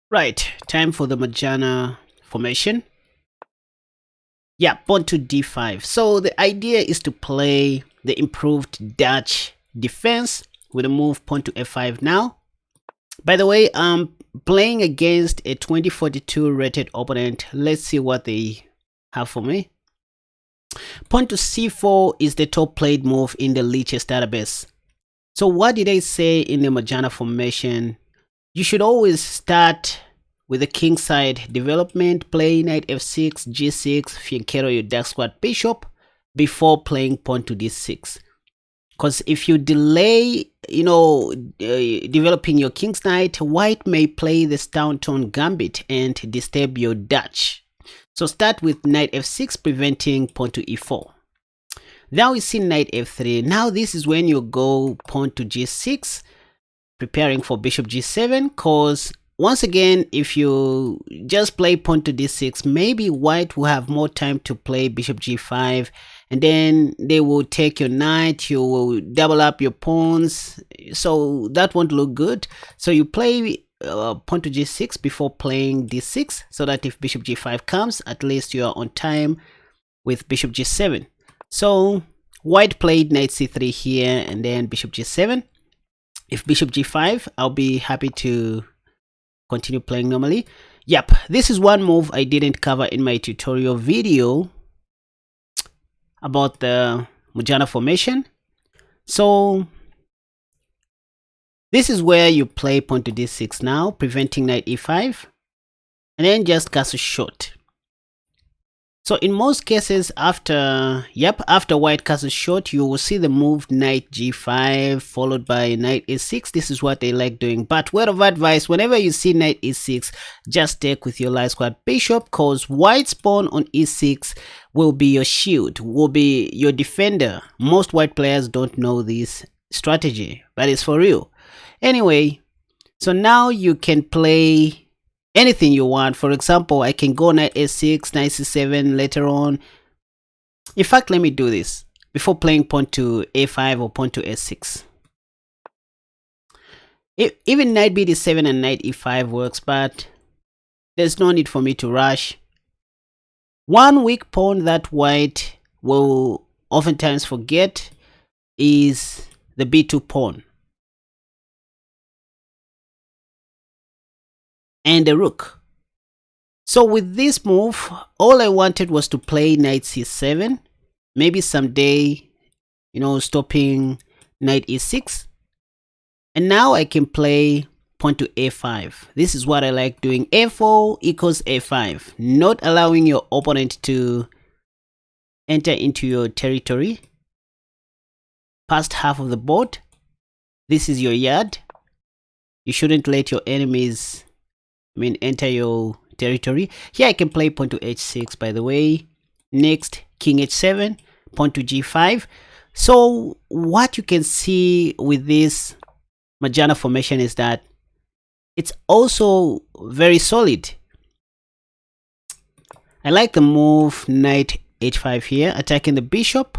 Right, time for the Majana formation. Yeah, pawn to d5. So the idea is to play the improved Dutch defense with a move pawn to f5 now. By the way, I'm playing against a 2042 rated opponent. Let's see what they have for me. Pawn to c4 is the top played move in the Lichess database. So what did I say in the Majana formation? You should always start with the kingside development, play knight f6, g6, fianchetto your dark squad bishop before playing pawn to d6. Because if you delay, developing your king's knight, white may play the stone tone gambit and disturb your Dutch. So start with knight f6, preventing pawn to e4. Now we see knight f3. Now this is when you go pawn to g6, preparing for bishop g7, because once again, if you just play pawn to d6, maybe white will have more time to play bishop g5, and then they will take your knight, you will double up your pawns, so that won't look good. So you play pawn to g6 before playing d6, so that if bishop g5 comes, at least you are on time with bishop g7. So white played knight c3 here, and then bishop g7. If bishop g5, I'll be happy to continue playing normally. Yep, this is one move I didn't cover in my tutorial video about the Majana formation. So this is where you play pawn to d6 now, preventing knight e5, and then just castle short. So in most cases, after white castles short, you will see the move knight g5 followed by knight e6. This is what they like doing. But word of advice, whenever you see knight e6, just take with your light squad bishop, because white's pawn on e6 will be your shield, will be your defender. Most white players don't know this strategy, but it's for real. Anyway, so now you can play anything you want. For example, I can go knight a6, knight c7 later on. In fact, let me do this before playing pawn to a5 or pawn to a6. Even knight bd7 and knight e5 works, but there's no need for me to rush. One weak pawn that white will oftentimes forget is the b2 pawn and the rook. So with this move, all I wanted was to play knight c7, maybe someday, stopping knight e6, and now I can play pawn to a5. This is what I like doing. a4 equals a5, not allowing your opponent to enter into your territory past half of the board. This is your yard. You shouldn't let your enemies enter your territory. Here I can play pawn to h6, by the way. Next, king h7, pawn to g5. So what you can see with this Majana formation is that it's also very solid. I like the move knight h5 here, attacking the bishop.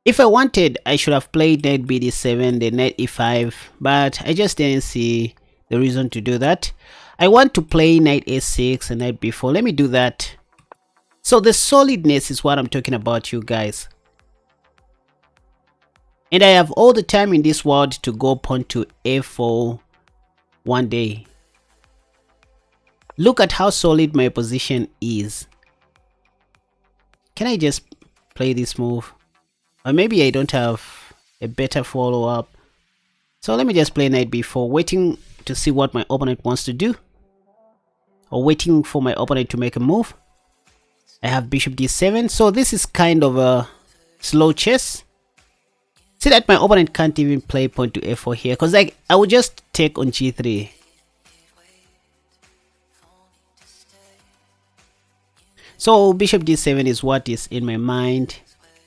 If I wanted, I should have played knight bd7, then knight e5, but I just didn't see the reason to do that. I want to play knight a6 and knight b4. Let me do that. So the solidness is what I'm talking about, you guys. And I have all the time in this world to go pawn to a4 one day. Look at how solid my position is. Can I just play this move? Or maybe I don't have a better follow-up. So let me just play knight b4, waiting to see what my opponent wants to do. Or waiting for my opponent to make a move. I have bishop d7. So this is kind of a slow chess. See that my opponent can't even play pawn to a4 here, because I would just take on g3. So bishop d7 is what is in my mind.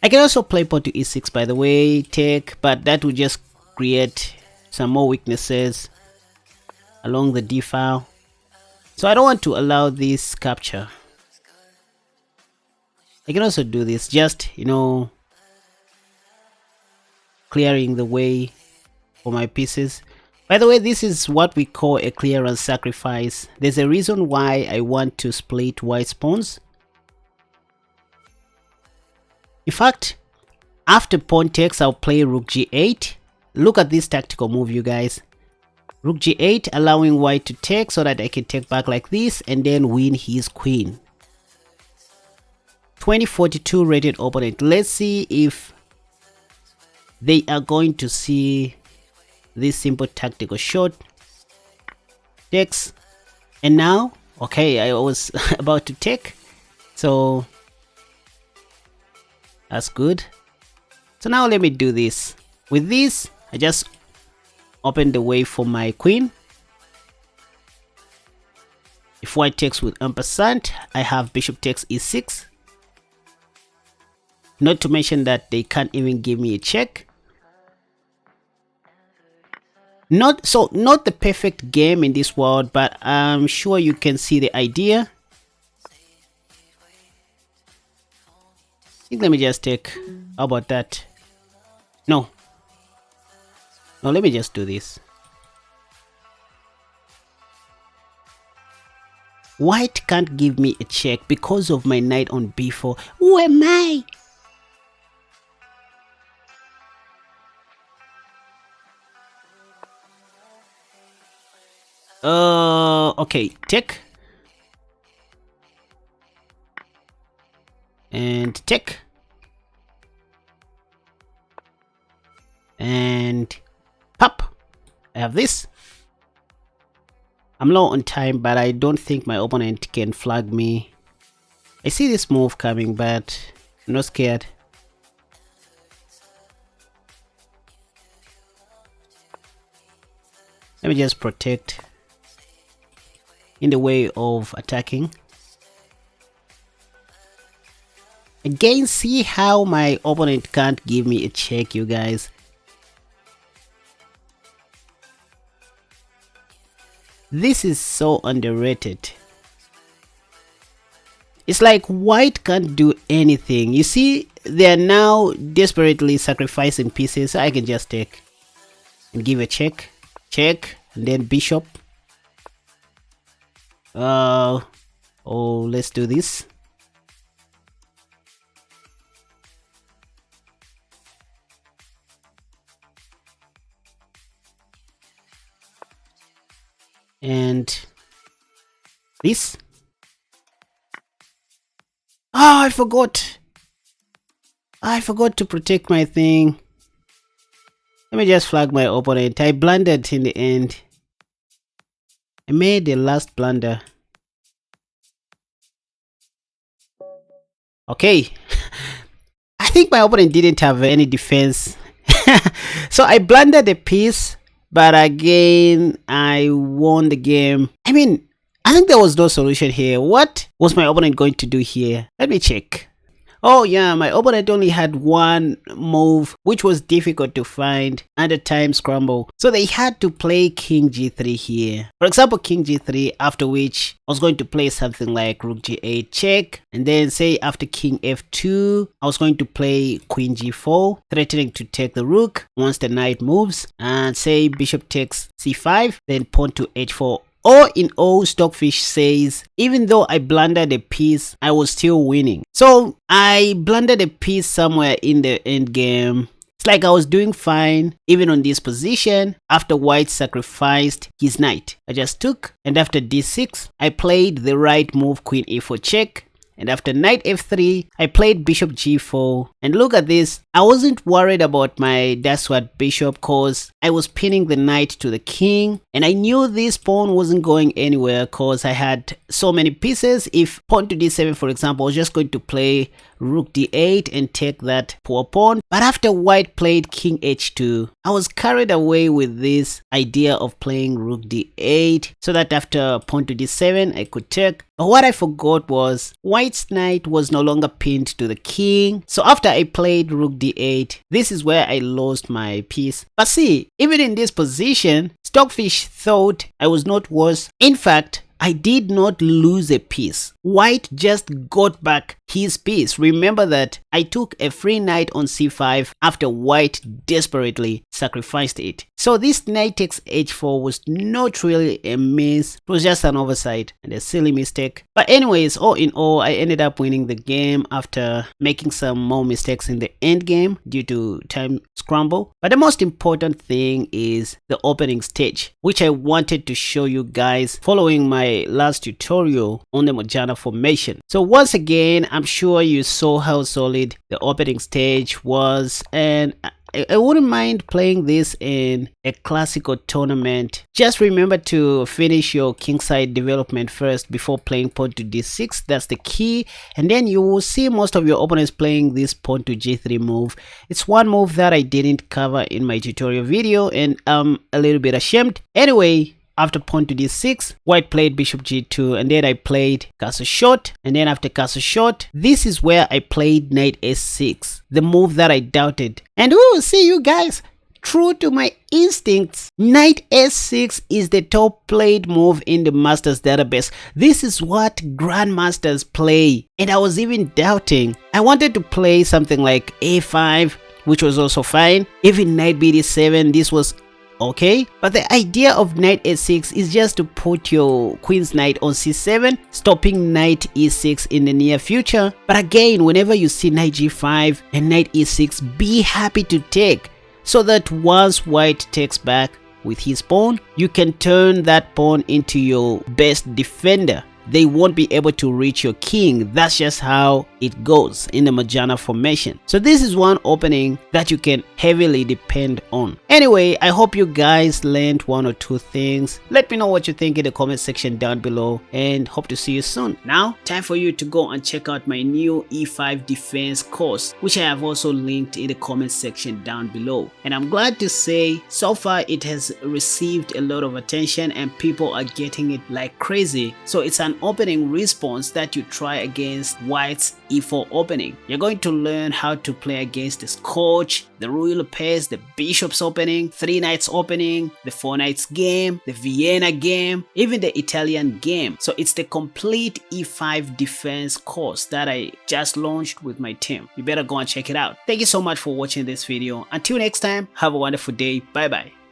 I can also play pawn to e6, by the way, take, but that would just create some more weaknesses along the d file. So I don't want to allow this capture. I can also do this, just, clearing the way for my pieces. By the way, this is what we call a clearance sacrifice. There's a reason why I want to split white pawns. In fact, after pawn takes, I'll play rook g8. Look at this tactical move, you guys. Rook g8, allowing white to take so that I can take back like this and then win his queen. 2042 rated opponent. Let's see if they are going to see this simple tactical shot. Takes. And now, okay, I was about to take. So that's good. So now let me do this. With this, I just open the way for my queen. If white takes with ampersand, I have bishop takes e6. Not to mention that they can't even give me a check. Not the perfect game in this world, but I'm sure you can see the idea. I think let me just take. How about that? No, let me just do this. White can't give me a check because of my knight on b4. Who am I? Okay, take. And take. And pop. I have this. I'm low on time, but I don't think my opponent can flag me. I see this move coming, but I'm not scared. Let me just protect in the way of attacking. Again, see how my opponent can't give me a check, you guys. This is so underrated. It's like white can't do anything. You see, they are now desperately sacrificing pieces. So I can just take and give a check, and then bishop. Oh, let's do this. And this. Oh, I forgot to protect my thing. Let me just flag my opponent. I blundered in the end. I made the last blunder. Okay. I think my opponent didn't have any defense. So I blundered a piece, but again, I won the game. I mean, I think there was no solution here. What was my opponent going to do here? Let me check. Oh yeah, my opponent only had one move, which was difficult to find at the time scramble. So they had to play king g3 here. For example, king g3, after which I was going to play something like rook g8 check. And then say after king f2, I was going to play queen g4, threatening to take the rook once the knight moves. And say bishop takes c5, then pawn to h4. All in all, Stockfish says, even though I blundered a piece, I was still winning. So I blundered a piece somewhere in the end game. It's like I was doing fine, even on this position, after white sacrificed his knight. I just took, and after d6, I played the right move, queen e4 check. And after knight f3, I played bishop g4. And look at this, I wasn't worried about my dashward bishop cause I was pinning the knight to the king. And I knew this pawn wasn't going anywhere cause I had so many pieces. If pawn to d7, for example, I was just going to play rook d8 and take that poor pawn. But after white played king h2, I was carried away with this idea of playing rook d8 so that after pawn to d7, I could take. But what I forgot was white's knight was no longer pinned to the king. So after I played rook d8, this is where I lost my piece. But see, even in this position, Stockfish thought I was not worse. In fact, I did not lose a piece. White just got back his piece. Remember that I took a free knight on c5 after white desperately sacrificed it. So this knight takes h4 was not really a miss. It was just an oversight and a silly mistake. But anyways, all in all, I ended up winning the game after making some more mistakes in the end game due to time scramble. But the most important thing is the opening stage, which I wanted to show you guys following my last tutorial on the Mojana formation. So once again, I'm sure you saw how solid the opening stage was, and I wouldn't mind playing this in a classical tournament. Just remember to finish your kingside development first before playing pawn to d6. That's the key. And then you will see most of your opponents playing this pawn to g3 move. It's one move that I didn't cover in my tutorial video, and I'm a little bit ashamed. Anyway, after pawn to d6, white played bishop g2, and then I played castle short, and then after castle short, this is where I played knight s6, the move that I doubted. And oh, see you guys, true to my instincts, knight s6 is the top played move in the Masters database. This is what grandmasters play, and I was even doubting. I wanted to play something like a5, which was also fine. Even knight bd7, this was okay, but the idea of knight a6 is just to put your queen's knight on c7, stopping knight e6 in the near future. But again, whenever you see knight g5 and knight e6, be happy to take, so that once white takes back with his pawn, you can turn that pawn into your best defender. They won't be able to reach your king. That's just how it goes in the Mojana formation. So this is one opening that you can heavily depend on. Anyway, I hope you guys learned one or two things. Let me know what you think in the comment section down below, and hope to see you soon. Now, time for you to go and check out my new e5 defense course, which I have also linked in the comment section down below. And I'm glad to say, so far it has received a lot of attention and people are getting it like crazy. So it's an opening response that you try against white's e4 opening. You're going to learn how to play against the Scotch, the royal pairs, the bishop's opening, 3 knights opening, the 4 knights game, the Vienna game, even the Italian game. So it's the complete e5 defense course that I just launched with my team. You better go and check it out. Thank you so much for watching this video. Until next time, have a wonderful day. Bye bye.